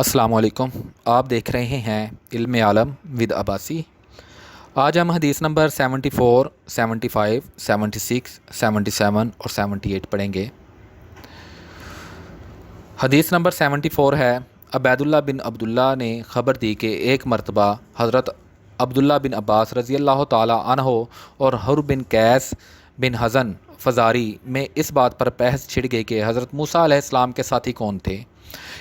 السلام علیکم۔ آپ دیکھ رہے ہیں علم عالم ود عباسی۔ آج ہم حدیث نمبر 74، 75، 76، 77 اور 78 پڑھیں گے۔ حدیث نمبر 74 ہے، عبید اللہ بن عبداللہ نے خبر دی کہ ایک مرتبہ حضرت عبداللہ بن عباس رضی اللہ تعالی عنہ اور حر بن قیس بن حزن فزاری میں اس بات پر بحث چھڑ گئی کہ حضرت موسیٰ علیہ السلام کے ساتھی کون تھے۔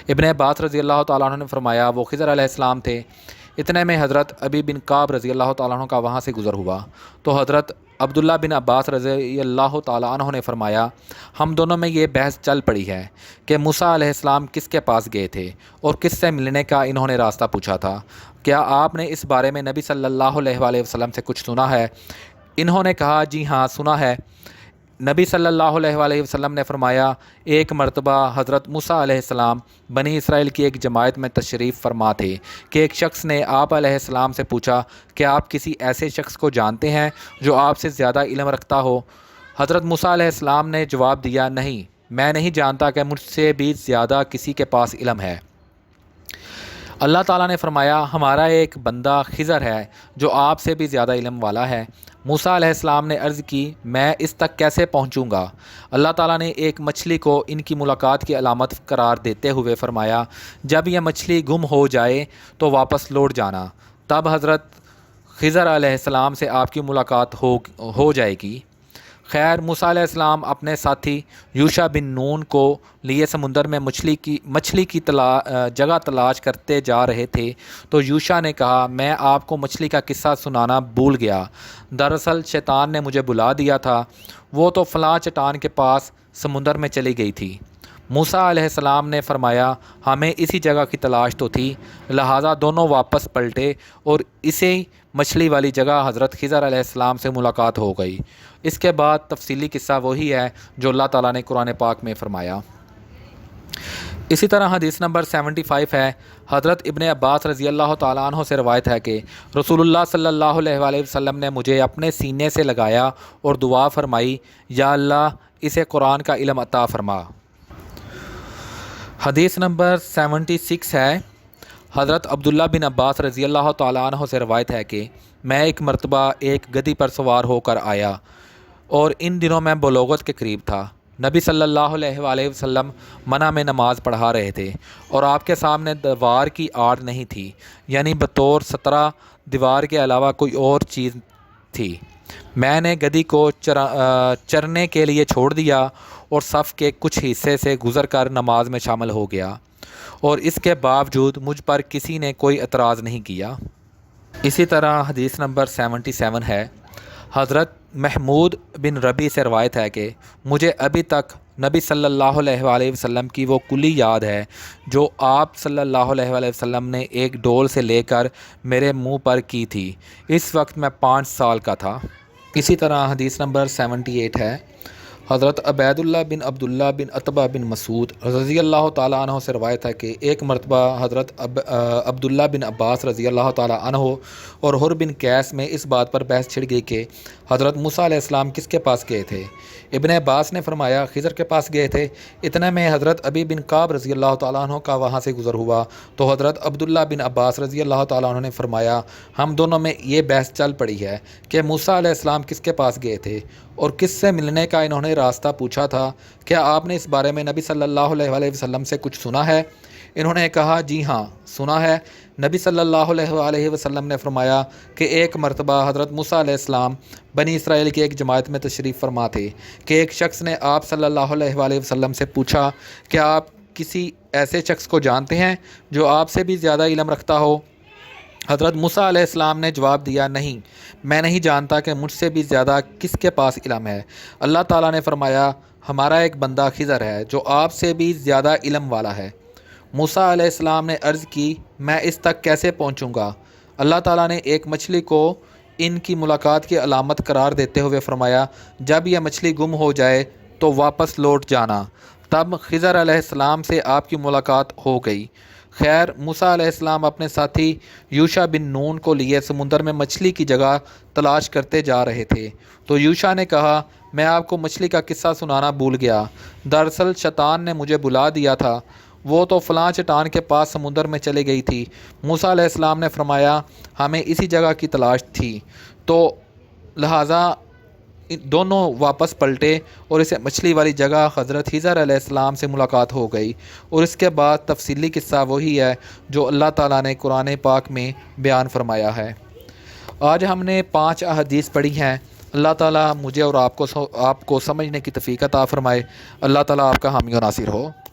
ابن عباس رضی اللہ تعالیٰ عنہ نے فرمایا وہ خضر علیہ السلام تھے۔ اتنے میں حضرت ابی بن کعب رضی اللہ تعالیٰ عنہ کا وہاں سے گزر ہوا تو حضرت عبداللہ بن عباس رضی اللہ تعالیٰ عنہ نے فرمایا ہم دونوں میں یہ بحث چل پڑی ہے کہ موسیٰ علیہ السلام کس کے پاس گئے تھے اور کس سے ملنے کا انہوں نے راستہ پوچھا تھا۔ کیا آپ نے اس بارے میں نبی صلی اللہ علیہ وآلہ وسلم سے کچھ سنا ہے؟ انہوں نے کہا جی ہاں سنا ہے۔ نبی صلی اللہ علیہ وآلہ وسلم نے فرمایا ایک مرتبہ حضرت موسیٰ علیہ السلام بنی اسرائیل کی ایک جماعت میں تشریف فرما تھے کہ ایک شخص نے آپ علیہ السلام سے پوچھا کہ آپ کسی ایسے شخص کو جانتے ہیں جو آپ سے زیادہ علم رکھتا ہو؟ حضرت موسیٰ علیہ السلام نے جواب دیا نہیں، میں نہیں جانتا کہ مجھ سے بھی زیادہ کسی کے پاس علم ہے۔ اللہ تعالیٰ نے فرمایا ہمارا ایک بندہ خضر ہے جو آپ سے بھی زیادہ علم والا ہے۔ موسیٰ علیہ السلام نے عرض کی میں اس تک کیسے پہنچوں گا؟ اللہ تعالیٰ نے ایک مچھلی کو ان کی ملاقات کی علامت قرار دیتے ہوئے فرمایا جب یہ مچھلی گم ہو جائے تو واپس لوٹ جانا، تب حضرت خضر علیہ السلام سے آپ کی ملاقات ہو جائے گی۔ خیر موسیٰ علیہ السلام اپنے ساتھی یوشع بن نون کو لیے سمندر میں مچھلی کی جگہ تلاش کرتے جا رہے تھے تو یوشع نے کہا میں آپ کو مچھلی کا قصہ سنانا بھول گیا، دراصل شیطان نے مجھے بلا دیا تھا، وہ تو فلاں چٹان کے پاس سمندر میں چلی گئی تھی۔ موسیٰ علیہ السلام نے فرمایا ہمیں اسی جگہ کی تلاش تو تھی، لہٰذا دونوں واپس پلٹے اور اسی مچھلی والی جگہ حضرت خضر علیہ السلام سے ملاقات ہو گئی۔ اس کے بعد تفصیلی قصہ وہی ہے جو اللہ تعالیٰ نے قرآن پاک میں فرمایا۔ اسی طرح حدیث نمبر 75 ہے، حضرت ابن عباس رضی اللہ تعالیٰ عنہ سے روایت ہے کہ رسول اللہ صلی اللہ علیہ وآلہ وسلم نے مجھے اپنے سینے سے لگایا اور دعا فرمائی یا اللہ اسے قرآن کا علم عطا فرما۔ حدیث نمبر 76 ہے، حضرت عبداللہ بن عباس رضی اللہ تعالیٰ عنہ سے روایت ہے کہ میں ایک مرتبہ ایک گدھی پر سوار ہو کر آیا اور ان دنوں میں بلوغت کے قریب تھا۔ نبی صلی اللہ علیہ وآلہ وسلم منع میں نماز پڑھا رہے تھے اور آپ کے سامنے دیوار کی آڑ نہیں تھی، یعنی بطور سترہ دیوار کے علاوہ کوئی اور چیز تھی۔ میں نے گدھی کو چرنے کے لیے چھوڑ دیا اور صف کے کچھ حصے سے گزر کر نماز میں شامل ہو گیا اور اس کے باوجود مجھ پر کسی نے کوئی اعتراض نہیں کیا۔ اسی طرح حدیث نمبر 77 ہے، حضرت محمود بن ربی سے روایت ہے کہ مجھے ابھی تک نبی صلی اللہ علیہ وآلہ وسلم کی وہ کلی یاد ہے جو آپ صلی اللہ علیہ وآلہ وسلم نے ایک ڈول سے لے کر میرے منہ پر کی تھی، اس وقت میں 5 سال کا تھا۔ اسی طرح حدیث نمبر 78 ہے، حضرت عبید اللہ بن عبداللہ بن عتبہ بن مسعود رضی اللہ تعالیٰ عنہ سے روایت ہے کہ ایک مرتبہ حضرت عبداللہ بن عباس رضی اللہ تعالیٰ عنہ اور حر بن قیس میں اس بات پر بحث چھڑ گئی کہ حضرت موسیٰ علیہ السلام کس کے پاس گئے تھے۔ ابن عباس نے فرمایا خضر کے پاس گئے تھے۔ اتنے میں حضرت ابی بن کعب رضی اللہ تعالیٰ عنہ کا وہاں سے گزر ہوا تو حضرت عبداللہ بن عباس رضی اللہ تعالیٰ عنہ نے فرمایا ہم دونوں میں یہ بحث چل پڑی ہے کہ موسیٰ علیہ السلام کس کے پاس گئے تھے اور کس سے ملنے کا انہوں نے راستہ پوچھا تھا۔ کیا آپ نے اس بارے میں نبی صلی اللہ علیہ وآلہ وسلم سے کچھ سنا ہے؟ انہوں نے کہا جی ہاں سنا ہے۔ نبی صلی اللہ علیہ وآلہ وسلم نے فرمایا کہ ایک مرتبہ حضرت موسیٰ علیہ السلام بنی اسرائیل کی ایک جماعت میں تشریف فرما تھے کہ ایک شخص نے آپ صلی اللہ علیہ وآلہ وسلم سے پوچھا کہ آپ کسی ایسے شخص کو جانتے ہیں جو آپ سے بھی زیادہ علم رکھتا ہو؟ حضرت موسیٰ علیہ السلام نے جواب دیا نہیں، میں نہیں جانتا کہ مجھ سے بھی زیادہ کس کے پاس علم ہے۔ اللہ تعالیٰ نے فرمایا ہمارا ایک بندہ خضر ہے جو آپ سے بھی زیادہ علم والا ہے۔ موسیٰ علیہ السلام نے عرض کی میں اس تک کیسے پہنچوں گا؟ اللہ تعالیٰ نے ایک مچھلی کو ان کی ملاقات کی علامت قرار دیتے ہوئے فرمایا جب یہ مچھلی گم ہو جائے تو واپس لوٹ جانا، تب خضر علیہ السلام سے آپ کی ملاقات ہو گئی۔ خیر موسیٰ علیہ السلام اپنے ساتھی یوشع بن نون کو لیے سمندر میں مچھلی کی جگہ تلاش کرتے جا رہے تھے تو یوشع نے کہا میں آپ کو مچھلی کا قصہ سنانا بھول گیا، دراصل شیطان نے مجھے بلا دیا تھا، وہ تو فلاں چٹان کے پاس سمندر میں چلی گئی تھی۔ موسیٰ علیہ السلام نے فرمایا ہمیں اسی جگہ کی تلاش تھی، تو لہٰذا دونوں واپس پلٹے اور اسے مچھلی والی جگہ حضرت خضر علیہ السلام سے ملاقات ہو گئی، اور اس کے بعد تفصیلی قصہ وہی ہے جو اللہ تعالیٰ نے قرآن پاک میں بیان فرمایا ہے۔ آج ہم نے 5 احادیث پڑھی ہیں۔ اللہ تعالیٰ مجھے اور آپ کو سمجھنے کی توفیق عطا فرمائے۔ اللہ تعالیٰ آپ کا حامی و ناصر ہو۔